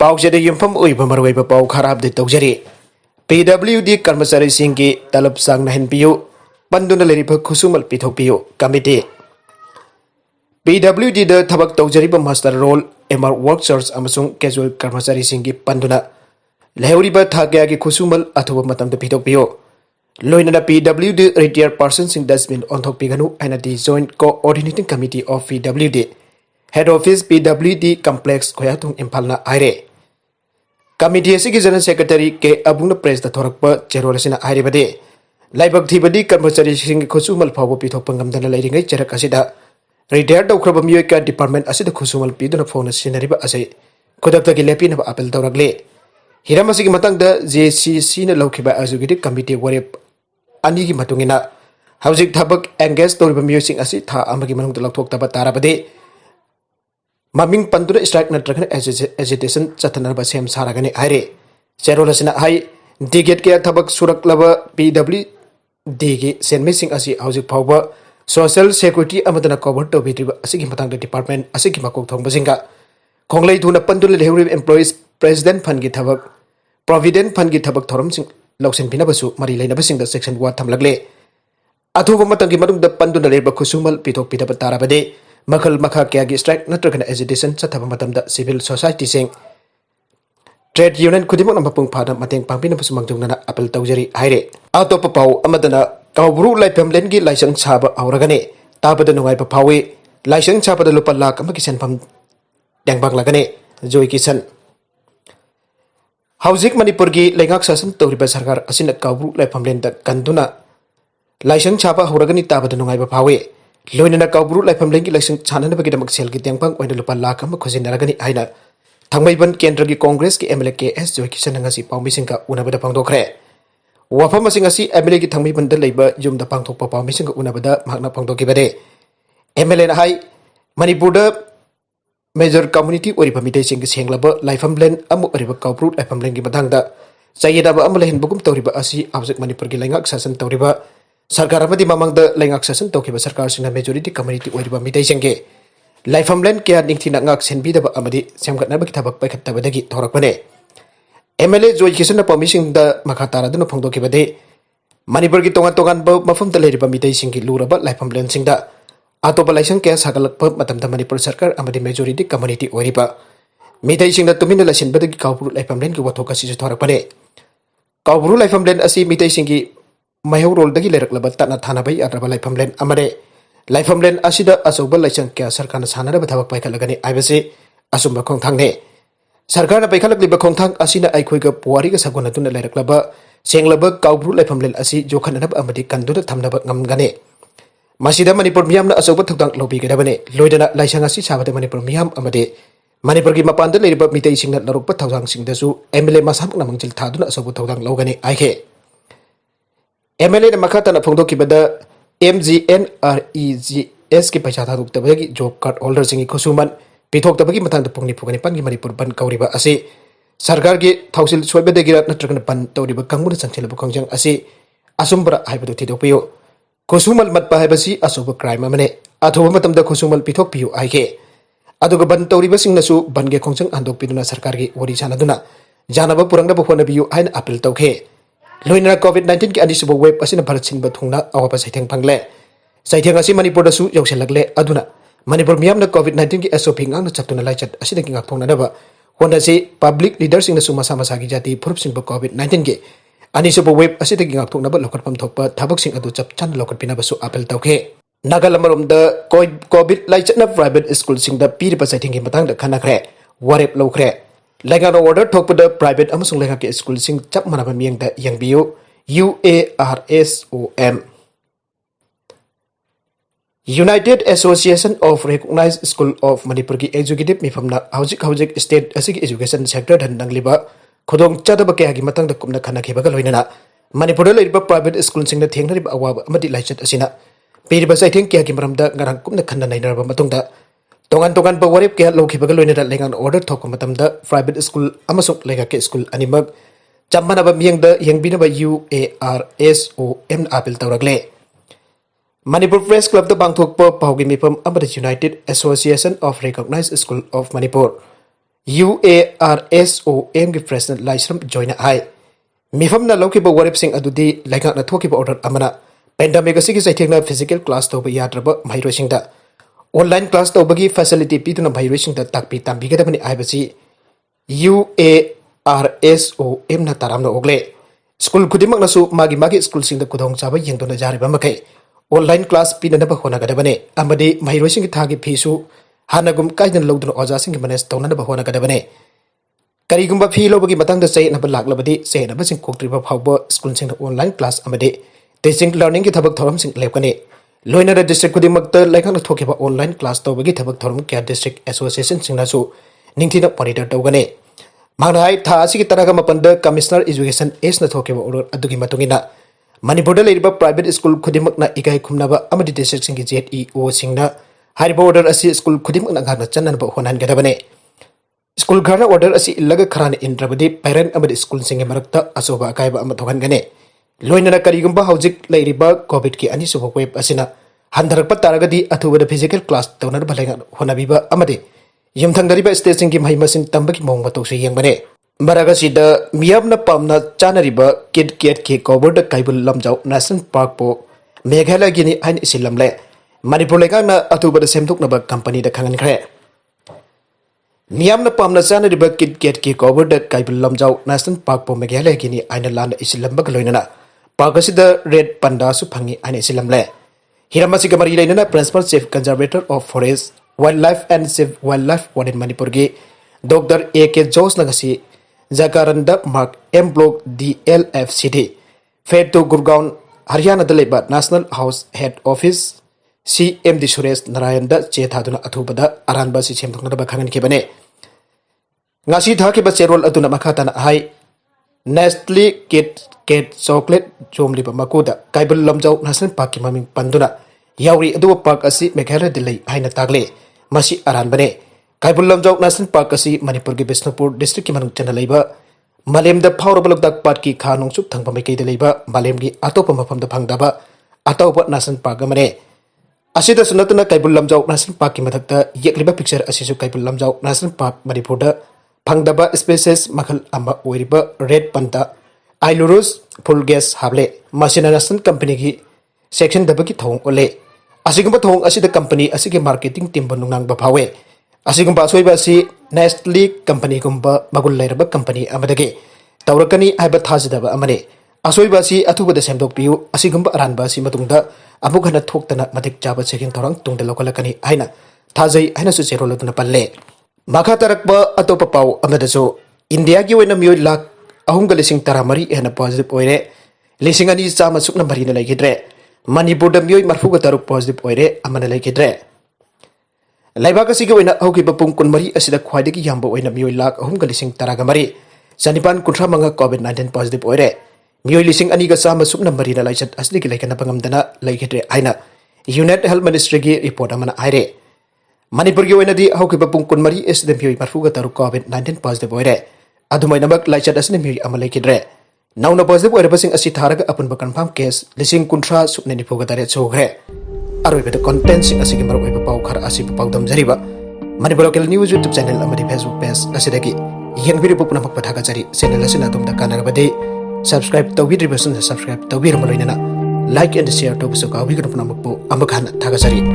पाउचेद युमफम ओइब मरवैब पाउ खराब दे तौजरी PWD कर्मचारी सिंगी तलब सांग नहनपियो पंदुना लेरिब खुसुमल पिथोपियो कमिटी PWD द थबक तौजरीब मास्टर रोल MR वर्कर्स अमसुंग कैजुअल कर्मचारी सिंगी पंदुना लेहौरिब थागया की खुसुमल अथुब मतम द पिथोपियो लोइनना PWD रिटायर पर्सन सिंग डस्टबिन ऑनथोपिगनु एना दी joint coordinating committee of PWD head office PWD complex खोयातुंग इम्फालना आइरे कमिटी की general secretary K Abung press the थोरक चेरोल आइबदे लाइबक थीबदी कर्मचारी खुसुमल फाव पीथोपंगमदन लेरिंगै चरक असिदा रिटायर तौख्रब मियोय का डिपार्टमेंट असिदा खुसुमल पीदुना फोन सिनरिब असे खुदक्तगी लेपिनब अपील तौरकले हिरम असिगी मतंगद JCC न लौखिबा अजुगिदि कमिटी वरेप अनिगी मतुंगिना हौजिक थबक एंगेज तौरिब मियोयसिंग असि था अमगी मनुंगद लौथोक्तब ताराबदे ममिंग पंदुना स्ट्राइक नत्रगन एजिटेशन चथनरब सेम सारगने आइरे चेरोल असिना हाई डिगेट के थबक सुरकलब PWD की सेनमेसिंग असि हौजिक फावब सोशल सिक्योरिटी अमदना कवर तौबिद्रिब असिगी मतंग डिपार्टमेंट असिगी मकोक थोंगबसिंगा खोंगलै थुना पंदुना लेहौरिब एम्प्लॉइज प्रेसिडेंट फंड की थबक प्रोविडेंट फंड की थबक थोरमसिंग लौसिन बिनबसु मरि लेनबसिंग द सेक्शन 1 थमलगले अथुब मतंगी मनुंग द पंदुना लेब खुसुमल पिथोक पिथब ताराबदे मखल मखा क्या की स्ट्राइक नत्रगन एजिटेशन चथब मतमदा सिविल सोसाइटी सिंग ट्रेड यूनियन खुदिमक मपुंग फादा मतेंग पांगपिनबसु मंगजुंगना अपील तौजरी हाइरे अतोप पाउ अमदना काउब्रू लाइफामलेन की लाइसंग साबा औरगने ताबद नुंगाइब फावे लाइसंग साबदा लुपा लाख अमकी सेनफम तेंगबांगलागने जोयकिशन हौजिक मणिपुर की लेंगाक शासन तौरिब सरकार असिन काउब्रू लाइफामलेन द कंदुना लाइसंग साबा औरगनी ताबद नुंगाइब फावे लोइनना काउब्रू लाइफामलेन की लाइसंग छाननबगिदमक सेल की तेंगबांग ओइन लुपा लाख अम खुजिनरगनी हाइना थंगमैबन केंद्र की कांग्रेस की MLA KS जोयकिशन ngasi पाउमिसिंग का उनबदा पांगदोखरे वफम असिंग असि MLA की थंगमैबन द लेब युम द पांगथोकपा पाउमिसिंग का उनबदा मागना पांगदोकिबदे MLA ना हाई मणिपुर द मेजर कम्युनिटी ओरिबा मिदैसिंग की सेंगलब लाइफामलेन अमु ओरिबा काउब्रू लाइफामलेन की मथांगदा चाइयेदाबा अमु लेहनबगुम तौरिबा असि आवजक मणिपुर की लेंगाक शासन तौरिबा सरकार अमदी ममंगद लेंगाक शासन तौखिबा सरकार सिंह मेजोरिटी कम्युनिटी ओरिबा मिदैसिंगे लाइफामलेन क्या निंगथिना ngak senbidaba amadi semgatnabaki thabak paikhattabadagi thorakbane MLA Joykishan pamising da makhatara duna phongdokibade Manipur ki tongan mafam da leriba mitei singki luraba laifamlen singda atoba laisang kya sagalakpa matamda Manipur sarkar amadi majority community oriba mitei singda tumina lasinbadagi kaubru laifamlen ki wathoka si thorakbane kaubru laifamlen asi mitei singki mayau rol dagi leraklaba tana thanabai adraba laifamlen amade लाइफामलेन असिदा अचौब लाइसंग क्या सरकार सानरब थबक पाइखलगनी आइबसे असुंब खोंथांगने सरकार पाइखलगलिब खोंथांग असिना आइखोइग पुवारिग सगुनतुन लेरकलब सेंगलब काउब्रू लाइफामलेन असि जोखननब अमदि कंदुन थमनब ngमगने मसिदा मणिपुर मियामना अचौब थौदांग लौबिगदबने लोइदना लाइसंग असि साबदा मणिपुर मियाम अमदि मणिपुर की मपानद लेरिब मितै सिंगना लरुप थौदांग सिंगदसु MLA मसामक नमंगजिल थादुन अचौब थौदांग लौगने आइखे MLA न मखातना फोंदोकिबदा MGNREGS की पैसा थादुक्तबगी जॉब कार्ड होल्डर सिंगी खुसुमन पिथोक्तबगी मतंग पुंगनि फुगनि पनगी मणिपुर बन कौरिबा असे सरकार की थौसिल सोइबदगिरा नत्रगन बन तौरिबा कंगमुन संचेलब खोंजंग असे असुंबरा हाइबदु थिदोपियो खुसुमल मतपा हाइबसी असुब क्राइम अमने अथोब मतमदा खुसुमल पिथोकपियो आइके अदुग बन तौरिबा सिंगनसु बनगे खोंजंग आंदोकपिदुना सरकार की वरि सानदुना जानब पुरंगनब होनबियो हाइन अपील तौखे लोइना COVID-19 की अनिसुब वेब असिना भारत सिनबा थुंगना अवाबा सैथेंग फंगले सैथेंग असि मणिपुर दसु यौसेलगले अदुना मणिपुर मियामना COVID-19 की SOP ngang चतुना लाइचत असिदगी ngakthongnaba होनसे पब्लिक लीडर सिंगनसु मसा मसागी जाति फुरुप सिंबा COVID-19 की अनिसुब वेब असिदगी ngakthongnaba लोकटपम थोकपा थबक सिंग अदु चपचान लोकटपिनबसु अपील तौखे नागालमरोम द कोविड लाइचतना प्राइवेट स्कूल सिंग द पीरिबा सैथेंग की मतंग द खनखरे वरेप लौखरे लेंगानो ऑर्डर थोकपद प्राइवेट अमसुंग लेंगा के स्कूल सिंग चप मनब मियंग द यंगबियो UARSOM United Association of Recognized School of Manipur की एजुकेटिव मिफमना हौजिक स्टेट असिगी एजुकेशन सेक्टर धन नंगलिबा खुदोंग चादब कयागी मतंग द कुमना खनखेबगा लोइनना मणिपुर लेरिबा प्राइवेट स्कूल सिंग द थेंगनरिबा अवाब अमदि लाइचत असिना पेरिबा साइथेंग कयागी मरमदा ngarang कुमना खन्ना नाइनरबा मतुंगदा तोंगान तोंगान वरेप क्या लौखिबगा लोइनदा लेंगान ऑर्डर थोकम मतमदा प्राइवेट स्कूल अमसुंग लेंगा के स्कूल अनिमक चम्मनब मियंग द यंगबिनब UARSOM अपील तौरगले Manipur Press Club द बांगथोकप पाउगी मिफम अमद united association of recognized school of Manipur UARSOM की प्रेसिडेंट लाइसम जोइना हाई मिफमना लौकिबा वरेपसिंग अदुदी लेंगाकना थोकिबा ऑर्डर अमना पेंडेमिक असि की सैथेंगना फिजिकल क्लास तोबा याद्रबा माइरोसिंगदा ऑनलाइन क्लास तोबगी फैसिलिटी पीतुना माइरोसिंगदा ताकपी तांबिगदबनी आइबसी UARSOM ना तारामना ओगले स्कूल खुदिमकनासु मागी मागी स्कूल सिंगदा कुदोंग चाबा यंगदोना जारिबा मखै ऑनलाइन क्लास पीननबा होनागदबने अमदी माइरोसिंग थागी फीसु हानगुम काइदन लौदुना ओजासिंग मैनेज तौननबा होनागदबने करीगुम्बा फी लोबगी मतंगदा चेनबा लाक्लबदी चेनबसिंग कोक्ट्रिबा फावबा स्कूल सिंगदा ऑनलाइन क्लास अमदी टीचिंग लर्निंग की थबक थोरमसिंग लेपकने लोइनरा डिस्ट्रिक्ट खुदिमकता लेखना थोकेबा ऑनलाइन क्लास तौबगी थबक थोरम क्या डिस्ट्रिक्ट एसोसिएशन सिंगनासु निंगथिना मॉनिटर तौगने मांगनाय था असि की तरह मपंद कमिश्नर एजुकेशन एस न थोकेबा ऑर्डर अदुगी मतुंगिना मणिपुर लेरिबा प्राइवेट स्कूल खुदिमकना इकाई खुमनबा अमदी डिस्ट्रिक्ट सिंगी जेईओ सिंगना हारिबा ऑर्डर असि स्कूल खुदिमकना गाना चन्ननबा होनानगदबने स्कूल घरना ऑर्डर असि इल्लगा खराना इंद्रबदी पेरेंट अमदी स्कूल सिंगे मरक्ता अचोबा अकायबा अमा थोगनगने लोइनना करीगुम्बा हौजिक लेरिबा कोविड की अनिसुबा वेब असिना हंधरकपा तारगदी अथुबदा फिजिकल क्लास तौनरबा लेंगा होनाबिबा अमदी यमथंगदरिबा स्टेजिंग की महिमसिन तंबकी मौंग मतौसु यंगबने मरागसिदा मियामना पमना चानरिबा किड केट के कोबरदा केबुल लमजाओ नेशनल पार्क पो मेघालय गिनी हाइन इसिल्लमले मणिपुर लेंगाकना अथुबदा सेमदोकनबा कंपनी दा खnghnkhre मियामना पमना चानरिबा किड केट के कोबरदा केबुल लमजाओ नेशनल पार्क पो मेघालय गिनी आइना लान इसिल्लमबा लोइनना पार्क असिदा रेड पंडा सु फंगी आइना इसिल्लमले हिरामसी गमरी लेनना principal chief conservator of forest wildlife and chief wildlife warden Manipur की डॉक्टर AK जोस नगसी Jacaranda Marg M block DLFCD फेट टू गुरगांव हरियाणा दलेबा national house head office CMD Suresh Narayan दा चे थादुना अथुबदा अरानबा सि सेमदोकनबा खंगनखिबने ngasi thakiba cherol aduna makhatana hai Nestle Kit chocolate jomliba makuda Keibul Lamjao National Park ki maming panduna yauri adu park asi Meghalaya dilai haina tagle masi aranbane Keibul Lamjao National Park asi Manipur ki Bishnupur district ki manung chana leiba malem da phawraba lokdak park ki kha nongsup thangpa maikai da leiba malem gi atopa mafam da phangdaba ataupa national park amane asida sunatuna Keibul Lamjao National Park ki mathakta yekliba picture asisu Keibul Lamjao National Park Manipur da phangdaba species makhal ama oiriba red panda Ailurus full gas hable masina national company ki section dabaki thong ole asigumba thong asida company asige marketing team banungnang bapawe asigumba soiba si Nestle company gumba magul lairaba company amadage tawrakani aiba thajidaba amane asoiba si athubada semdok piu asigumba aranba si matungda amughana thoktana madik chaba checking thorang tungda lokalakani haina thajai haina su cheroloduna palle makha tarakba atopa pau amadaso India ki oina Mioi lakh ahunga lising taramari hena positive oire lising ani chama sukna marina Leikhidre Manipur da Mioi marfuga taruk positive oire amana Leikhidre laibaka sigi oina auki bapung kunmari asida khwaidagi yamba oina Mioi lakh ahunga lising taragamari Sanipan kuntra manga COVID-19 positive oire Mioi lising ani ga chama sukna marina laichat asli ki laikana pangamdana Leikhidre aina United Health Ministry ki report amana aire Manipur ki oina di auki bapung kunmari asida Mioi marfuga taruk COVID-19 positive oire adumai namak laichat asni Mioi ama Leikhidre nauna positive oire basing asi tharaga apun ba confirm case lising kuntra sukne ni phoga tare chogre aroi beta content sing asigi maro oiba pau khar asi pau dam jariba Manipur local news YouTube channel amadi Facebook page asidagi yen video pupuna mak pathaga jari channel asina tumda kanarabade subscribe tawidri basun subscribe tawir maloinana like and share to busu ka wi gupna makpo amakhan thaga jari